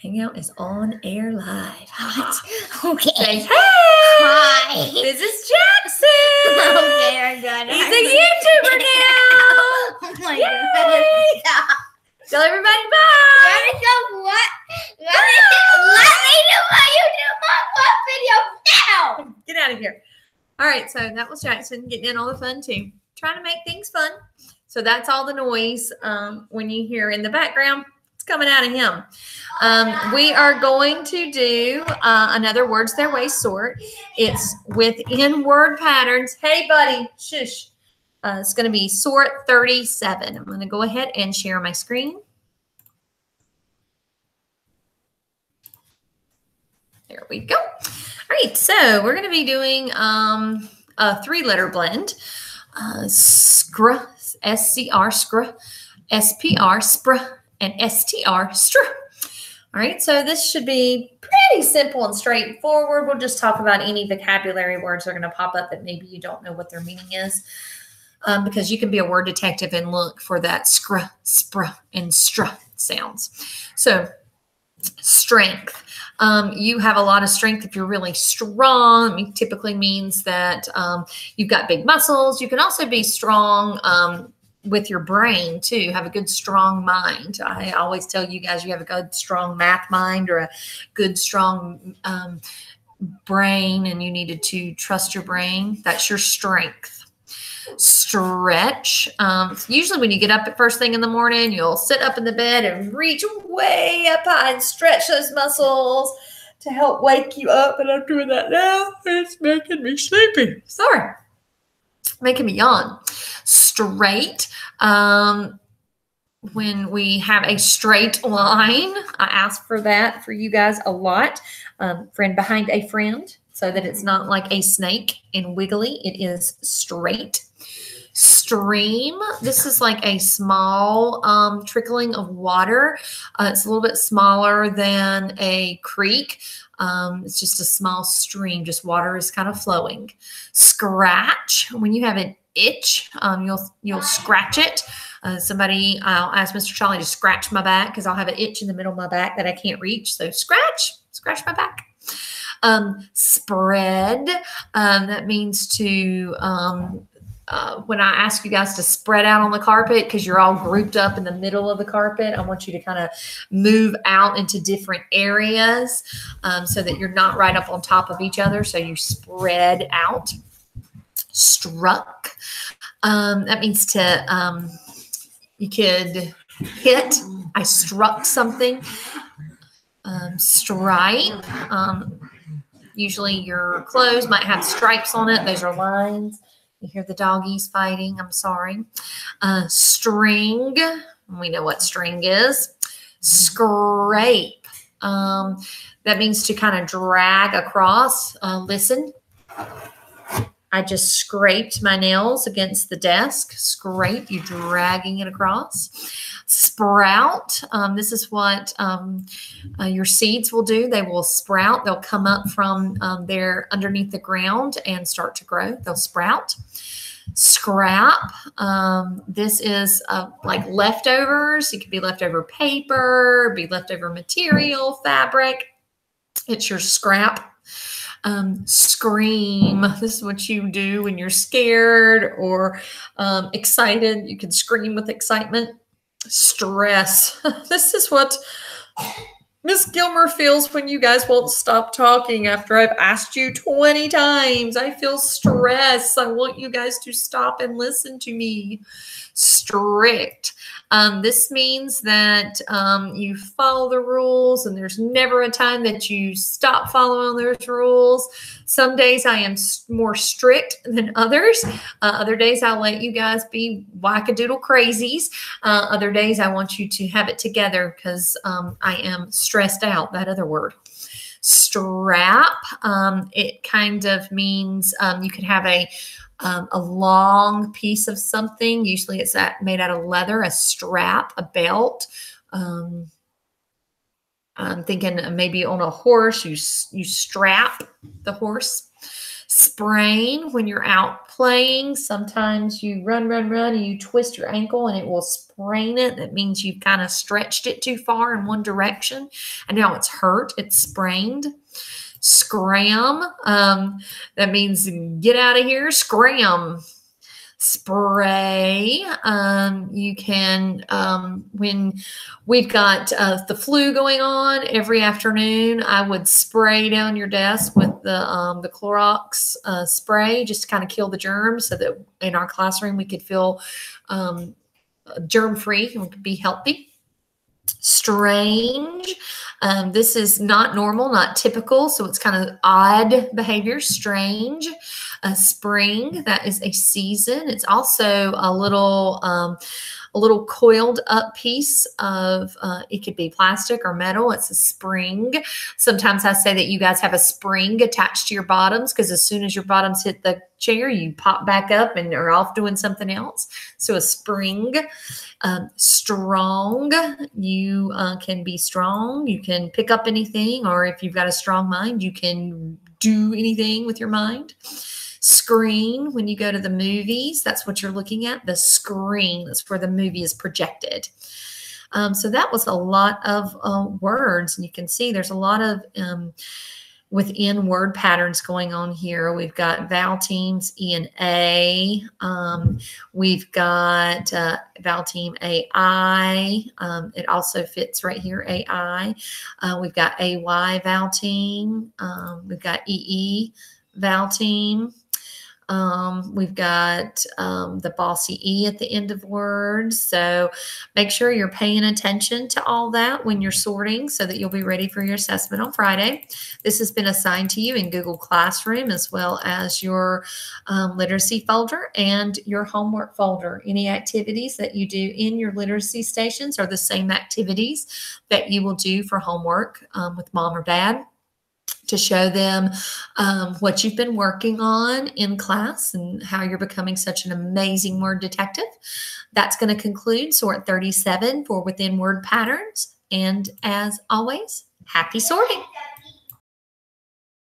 Hangout is on air live. Okay. Say, hey! Hi. This is Jackson! Okay, I'm good. He's a YouTuber now! Oh my Yay! goodness. Stop. Tell everybody bye! Let me go what? Let me do my YouTube video now. Get out of here. All right, so that was Jackson getting in all the fun too. Trying to make things fun. So that's all the noise when you hear in the background. It's coming out of him. We are going to do another Words Their Way sort. It's within word patterns. Hey, buddy, shush. It's going to be sort 37. I'm going to go ahead and share my screen. There we go. All right, so we're going to be doing a three-letter blend. Scr, S-C-R, scr, S-P-R, spr, and S-T-R, str. All right, so this should be pretty simple and straightforward. We'll just talk about any vocabulary words that are going to pop up that maybe you don't know what their meaning is, because you can be a word detective and look for that scr, spr, and str sounds. So strength. You have a lot of strength if you're really strong. It typically means that you've got big muscles. You can also be strong with your brain too. Have a good, strong mind. I always tell you guys you have a good, strong math mind or a good, strong brain, and you needed to trust your brain. That's your strength. Stretch. Usually when you get up at first thing in the morning, you'll sit up in the bed and reach way up high and stretch those muscles to help wake you up. And I'm doing that now. It's making me sleepy. Sorry. Making me yawn. Straight. When we have a straight line, I ask for that for you guys a lot. Friend behind a friend, so that it's not like a snake and wiggly. It is straight. Stream. This is like a small trickling of water. It's a little bit smaller than a creek. It's just a small stream. Just water is kind of flowing. Scratch. When you have an itch, you'll scratch it. I'll ask Mr. Charlie to scratch my back because I'll have an itch in the middle of my back that I can't reach. So scratch my back. Spread. That means to when I ask you guys to spread out on the carpet because you're all grouped up in the middle of the carpet, I want you to kind of move out into different areas so that you're not right up on top of each other. So you spread out. Struck. That means to, you could hit. I struck something. Stripe. Usually your clothes might have stripes on it. Those are lines. You hear the doggies fighting. I'm sorry. String. We know what string is. Scrape. That means to kind of drag across. Listen. I just scraped my nails against the desk. Scrape. You're dragging it across. Sprout. This is what your seeds will do. They will sprout. They'll come up from there underneath the ground and start to grow. They'll sprout. Scrap. This is like leftovers. It could be leftover paper, be leftover material, fabric. It's your scrap. Scream. This is what you do when you're scared or excited. You can scream with excitement. Stress. This is what Miss Gilmer feels when you guys won't stop talking after I've asked you 20 times. I feel stress. I want you guys to stop and listen to me. Strict. This means that you follow the rules and there's never a time that you stop following those rules. Some days I am more strict than others. Other days I'll let you guys be wackadoodle crazies. Other days I want you to have it together because I am stressed out, that other word. Strap. It kind of means you could have a long piece of something. Usually it's made out of leather, a strap, a belt. I'm thinking maybe on a horse, you strap the horse. Sprain, when you're out playing, sometimes you run, and you twist your ankle and it will sprain it. That means you've kind of stretched it too far in one direction and now it's hurt, it's sprained. Scram, that means get out of here, scram. Spray, you can, when we've got the flu going on every afternoon, I would spray down your desk with the Clorox spray just to kind of kill the germs so that in our classroom we could feel germ-free and we could be healthy. Strange. This is not normal, not typical, so it's kind of odd behavior. Strange. Spring, that is a season. It's also a little coiled up piece of, it could be plastic or metal. It's a spring. Sometimes I say that you guys have a spring attached to your bottoms because as soon as your bottoms hit the chair, you pop back up and are off doing something else. So a spring. Strong, you can be strong. You can pick up anything, or if you've got a strong mind, you can do anything with your mind. Screen, when you go to the movies, that's what you're looking at, the screen. That's where the movie is projected. So that was a lot of words, and you can see there's a lot of within word patterns going on here. We've got vowel teams E and A. We've got vowel team AI. It also fits right here, AI. We've got AY vowel team. We've got EE vowel team. We've got the bossy E at the end of words. So make sure you're paying attention to all that when you're sorting so that you'll be ready for your assessment on Friday. This has been assigned to you in Google Classroom as well as your literacy folder and your homework folder. Any activities that you do in your literacy stations are the same activities that you will do for homework with mom or dad, to show them what you've been working on in class and how you're becoming such an amazing word detective. That's going to conclude Sort 37 for Within Word Patterns. And as always, happy sorting.